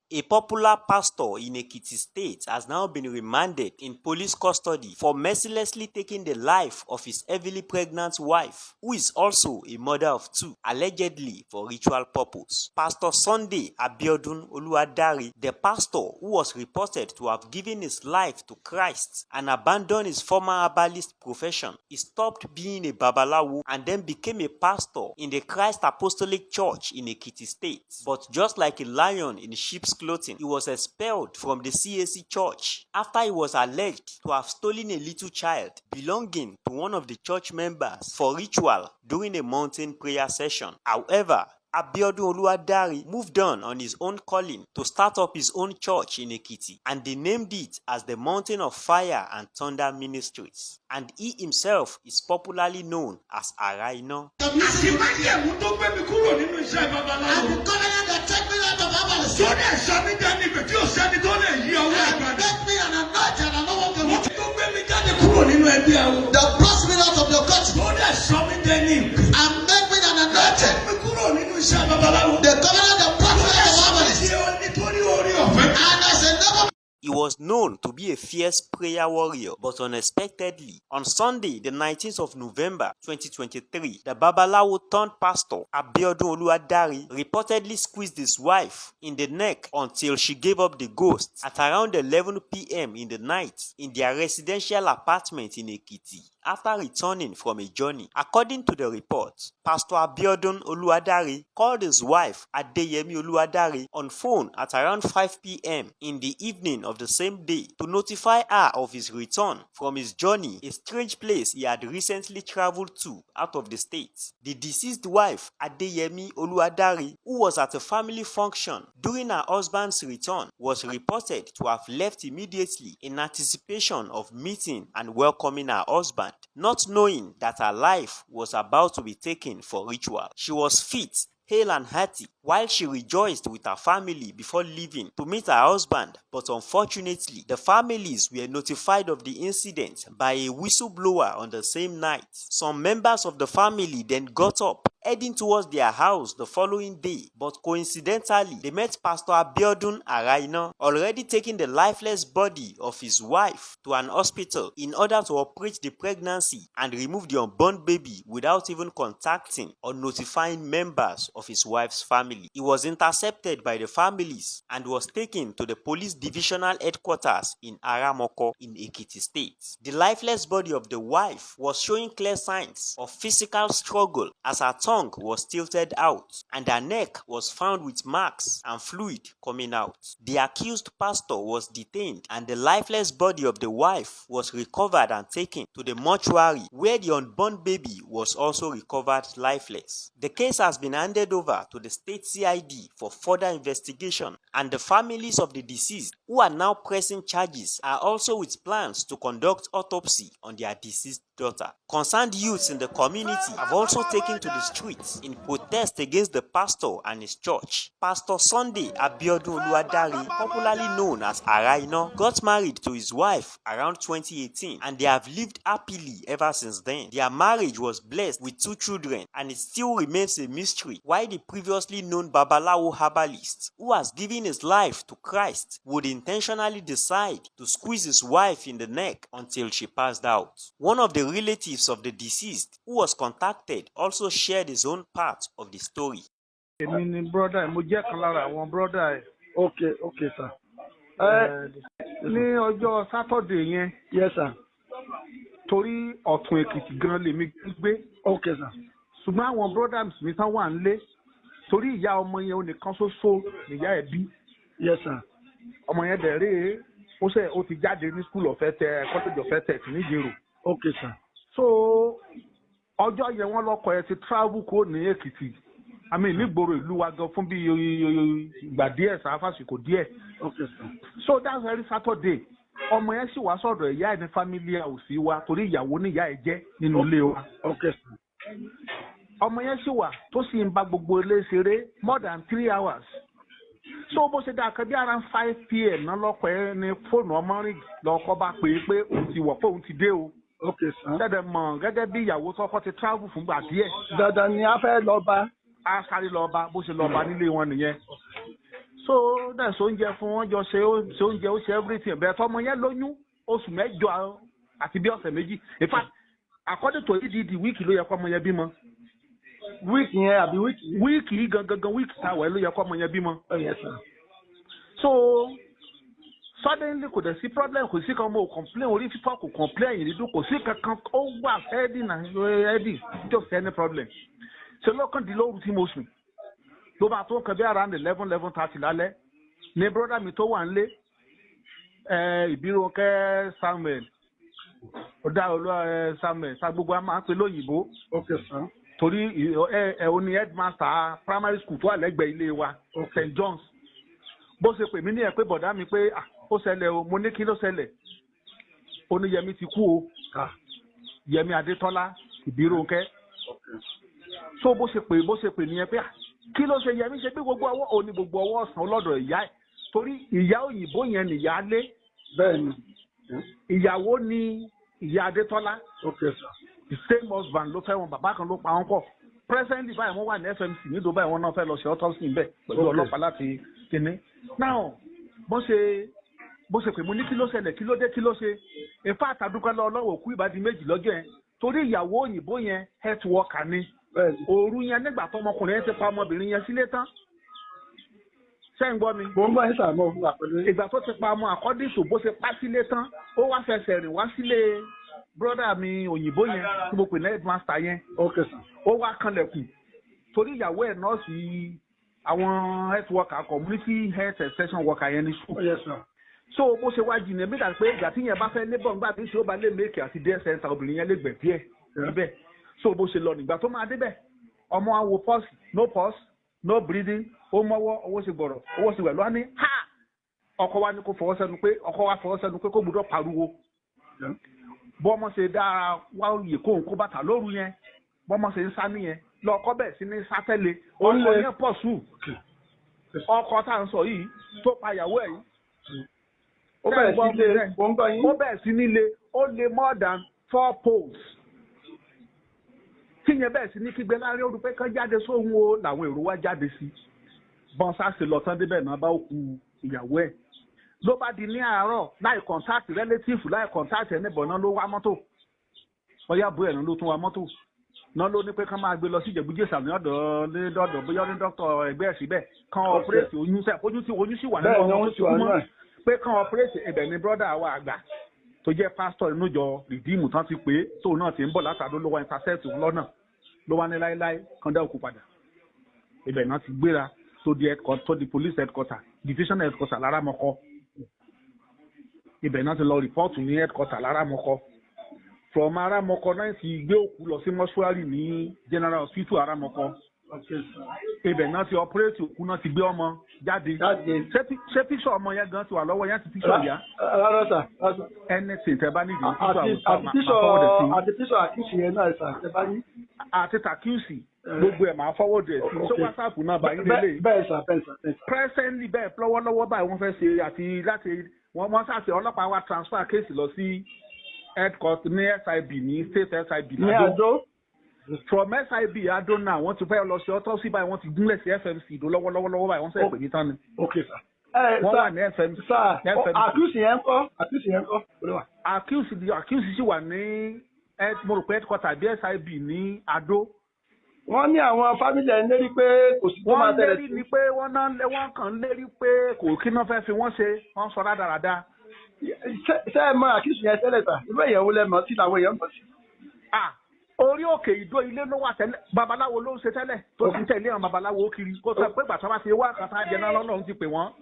A popular pastor in Ekiti State has now been remanded in police custody for mercilessly taking the life of his heavily pregnant wife, who is also a mother of two, allegedly for ritual purpose. Pastor Sunday Abiodun Oluwadari, the pastor who was reported to have given his life to Christ and abandoned his former herbalist profession, he stopped being a babalawo and then became a pastor in the Christ Apostolic Church in Ekiti State. But just like a lion in sheep's clothing, he was expelled from the CAC church after he was alleged to have stolen a little child belonging to one of the church members for ritual during a mountain prayer session. However, Abiodun Oluwadari moved on his own calling to start up his own church in Ekiti, and they named it as the Mountain of Fire and Thunder Ministries. And he himself is popularly known as Araina. The blood spirit out of your country and make me an anointed. The covenant of prophet of and as a never. He was known to be a fierce prayer warrior, but unexpectedly, on Sunday, the 19th of November 2023, the Babalawo turned pastor Abiodun Oluwadari reportedly squeezed his wife in the neck until she gave up the ghost at around 11 p.m. in the night in their residential apartment in Ekiti, after returning from a journey. According to the report, Pastor Abiodun Oluwadari called his wife Adeyemi Oluwadari on phone at around 5 p.m. in the evening of the same day to notify her of his return from his journey, a strange place he had recently traveled to out of the state. The deceased wife, Adeyemi Oluwadari, who was at a family function during her husband's return, was reported to have left immediately in anticipation of meeting and welcoming her husband, not knowing that her life was about to be taken for ritual. She was fit, hale and hearty, while she rejoiced with her family before leaving to meet her husband, but unfortunately, the families were notified of the incident by a whistleblower on the same night. Some members of the family then got up, heading towards their house the following day, but coincidentally, they met Pastor Abiodun Araina, already taking the lifeless body of his wife to an hospital in order to operate the pregnancy and remove the unborn baby without even contacting or notifying members of his wife's family. He was intercepted by the families and was taken to the police divisional headquarters in Aramoko in Ekiti State. The lifeless body of the wife was showing clear signs of physical struggle as her tongue was tilted out and her neck was found with marks and fluid coming out. The accused pastor was detained and the lifeless body of the wife was recovered and taken to the mortuary, where the unborn baby was also recovered lifeless. The case has been handed over to the state CID for further investigation, and the families of the deceased, who are now pressing charges, are also with plans to conduct autopsy on their deceased daughter. Concerned youths in the community have also taken to the streets in protest against the pastor and his church. Pastor Sunday Abiodun Oluwadari, popularly known as Araina, got married to his wife around 2018 and they have lived happily ever since then. Their marriage was blessed with 2 children and it still remains a mystery why the previously known Babalawo herbalist, who has given his life to Christ, would intentionally decide to squeeze his wife in the neck until she passed out. One of the relatives of the deceased, who was contacted, also shared his own part of the story. Brother, Okay, sir. ní ọjọ́ Saturday yẹn. Yes, sir. Torí ọ̀tún Èkìtì gan lèmi gbé. Okay, sir. Ṣùgbọ́n àwọn brothers mi tán wà nílé torí ìyá ọmọ yẹn onìkan ṣoṣo nìyá ẹ̀ bí. Yes, sir. Ọmọ yẹn dẹ̀ rèé ó ti jáde ní school of college of health ní Ìjẹ̀rò. Okay, sir. So ọjọ́ yẹn wọ́n lọ́kọ̀ ẹ̀ ti travel kó ní Èkìtì. Àmì nígboro ìlú wa gan fún bí ìgbà díẹ̀ sáfàsìkò díẹ̀. Okay, sir. So that's very Saturday. Ọmọ yẹn sì wá sọ̀dọ̀ ìyá ẹ̀ ní family house wa torí ìyàwó ní ìyá ẹ̀ jẹ́ nínú ilé wa. Okay, sir. Ọmọ yẹn sì wà tó sì ń bá gbogbo ilé ṣeré more than 3 hours. So bó ṣe dá kan bí around 5 p.m. náà lọ́kọ̀ ẹ̀ ní fóònù ọmọ rìn lọ́kọ̀ bá pè é pé òun ti wọ̀ pé òun ti dé o. Okay, sir. Ṣẹ́dẹ̀ mọ̀ gẹ́gẹ́ bí ìyàwó tọ́kọ ti travel fún gbà díẹ̀. Dandan ni a fẹ́ lọ bá. A sáré lọ bá bó ṣe lọ bá nílé wọn nìyẹn. so náà so oúnjẹ fún wọn jọ ṣe oúnjẹ ó ṣe everything bẹ́ẹ̀ tọmọ yẹn lóyún oṣù mẹ́jọ àti bí ọ̀sẹ̀ méjì in fact according to EDD wíìkì ló yẹ kó ọmọ yẹn bímọ. wíìkì yẹn àbí wíìkì. wíìkì gangan wíìkì táwọn ẹ ló yẹ kó ọmọ yẹn bímọ. so suddenly kò dẹ̀ sí problem kò sí kan mo complain orí fífọ́ kò complain yìí dídùn kò sí kankan ó wà heady just any problem. ṣe lọ́kàndínlógún tí mo sùn ló bá tó nǹkan bí around 11:30 lálẹ́ ní brother mi tó wà ń lé Ìbíròǹkẹ́ Samuel ọ̀dà olú Samuel sa gbogbo a máa ń pè lóyìnbó torí ò ní headmaster primary school tó wà lẹ́gbẹ̀ẹ́ ilé wa St. John's bó ṣe pè mí ní ẹ̀ pé bọ̀dá mi pé ó ṣẹlẹ̀ o mo ní kí ló ṣẹlẹ̀ ó ní Yẹmi ti kú o Yẹmi Adétọ́lá Ìbíròǹkẹ́ so bó ṣe pè nìyẹn pé kí ló ṣe Yẹmi ṣe bí gbogbo ọwọ́ òní gbogbo ọwọ́ ọ̀sán lọ́dọ̀ ìyá ẹ̀ torí ìyá òyìnbó yẹn nìyá lé bẹ́ẹ̀ni ìyàwó ni ìyá Adétọ́lá the same husband ló fẹ́ wọn bàbá kan ló pa wọn pọ̀ presently báyìí wọ́n wà ní FMC ní Dubai wọn náà fẹ́ lọ ṣe autopsy níbẹ̀ pẹ̀lú ọlọ́pàá láti kíní now bó ṣe pè mú ní kí ló ṣẹlẹ̀ kí ló dé kí ló ṣe in fact àdúgbò lọ́wọ́ òkú ìbàdí méjì lọ́jọ́ yẹn torí ìyàwó òyìnbó yẹn health worker ni òru yẹn nígbà tó ọmọkùnrin yẹn ti pa ọmọbìnrin yẹn sílé tán ṣé ń gbọ́ mi. mo ń gbọ́ yín sàmọ́ fún àpẹẹrẹ. ìgbà tó ti pa ọmọ according to bó ṣe pa sílé tán ó wá fẹsẹ̀ rìn wá sílé brọ́dà mi òyìnbó yẹn tí mo pè ní headmaster yẹn. ó wá kanlẹ̀kùn torí ìyàwó ẹ̀ nọ́ọ̀sì àwọn health worker community health extension worker yẹn ní school. so bó ṣe wá jìnnà bí dàgbé pé ìgbà tí yẹn bá fẹ́ labour nígbà tí ṣé ó bá lè make àti day center obìnrin yẹn lè gbẹ̀ díẹ̀ níbẹ̀ so bó ṣe lọ nígbà tó máa débẹ̀ ọmọ wa wo pulse no breathing ó mọ́wọ́ owó sì gbọ̀rọ̀ owó sì wẹ̀ lọ́wọ́ ní ha ọkọ wa ní kó fọwọ́ sẹ́nu pé kó gbọ́dọ̀ pariwo bọ́mọ ṣe dára wá yè kóhùn kó bàtà lóru yẹn bọ́mọ ṣe ń sá nìyẹn lọ́kọ́ bẹ̀ sí ní sátẹ́lẹ̀ ọkọ yẹn pọ̀ sùn ọkọ tá à ń sọ yìí tó pa ìyàwó ẹ̀ yìí ó bẹ̀rẹ̀ sí nílé ó lé more than 4 poles tíyẹn bẹ́ẹ̀ sí ní kígbe láàrin olùpẹ́ kan jáde sóhun o làwọn èrò wá jáde sí bọ́n sáàsì lọ tán débẹ̀ náà bá òkú ìyàwó ẹ̀ ló bá di ní àárọ̀ láì kọ̀ǹtáàtì rẹ́lẹ́tífù láì kọ̀ǹtáàtì ẹnìbọ̀ náà ló wá mọ́tò bóyá bóyá náà ló tún wá mọ́tò náà ló ní pé kán máa gbé lọ sí Ìjẹ̀bú-Jésà ní ọ̀dọ̀ bóyá ní dókítà ẹgbẹ́ ẹ̀ síbẹ̀ kán ọ̀pẹ́rẹ́sì oyún sí wà nínú ọmọ tó ti kú mọ́ pé kán ọ̀pẹ́rẹ́sì ibẹ̀ ni brọ́dà wa àgbà tó jẹ́ pásítọ̀ inú ìjọ rìdíìmù tán ti pé tóun náà ti ń bọ̀ látàdó ló wá ìtàsẹ́ẹ̀tì lọ́nà ló wá ní láéláé kan dá òkú padà ibẹ̀ náà ti gbéra tó di police headquarter division headquarter Lárámọkọ ibẹ̀ náà ti lọ rìpọ́ọ̀tù ní headquarter Lárámọkọ from Àràmọkọ náà ti gbé òkú lọ sí mọ́ṣúárì ní general hospital Àràmọkọ ibẹ̀ náà ti operate òkú náà ti gbé ọmọ jáde ṣé píṣọ ọmọ yẹn gan ti wà lọ́wọ́ yẹn ti píṣọ ìyá anything tẹ bá nídìí àti píṣọ àkíyèsí yẹn náà tẹ bá ní. àti tàkíyèsí gbogbo ẹ̀ máa fọwọ́dù ẹ̀ sí ṣé whatsapp náà bá yín lélẹ̀. bẹ́ẹ̀ sà. presently bẹ́ẹ̀ lọ́wọ́lọ́wọ́ báyìí wọ́n fẹ́ ṣe àti láti wọ́n ṣàṣe ọlọ́pàá wa transfer case lọ sí headquarter ní SIB ní state SIB ní Adó. from SIB Adó náà wọ́n ti fẹ́ lọ sí autopsy báyìí wọ́n ti gúnlẹ̀ sí FMC ìdó lọ́wọ́lọ́wọ́ báyìí wọ́n sẹ́ pè ní tán ni. wọ́n wà ní FMC. àkíyèsí yẹn ń kọ́. àkíyèsí sì wà ní mo rò pé headquarter bí SIB ní Adó. wọ́n ní àwọn fámìlì ẹ̀ ń lérí pé kò sí tó máa tẹ̀lé sí. wọ́n lérí ni pé wọ́n kàn ń lérí pé kò kí náà fẹ́ fi wọ́n ṣe wọ́n sọ rádaràda. ṣé ẹ mọ àkíyèsí yẹn tẹ́lẹ̀ tà irú ìyẹ̀wò lẹ́mọ̀ sí làwọn èèyàn mọ̀ sí. orí òkè ìdó ilé ló wà tẹ́lẹ̀ babaláwo ló ń ṣe tẹ́lẹ̀ tó ti ń tẹ̀lé àwọn babaláwo kiri kó sọ pé gbàtà bá ti wá kàtà jẹ náà lọ́nà òun ti pè wọ́n.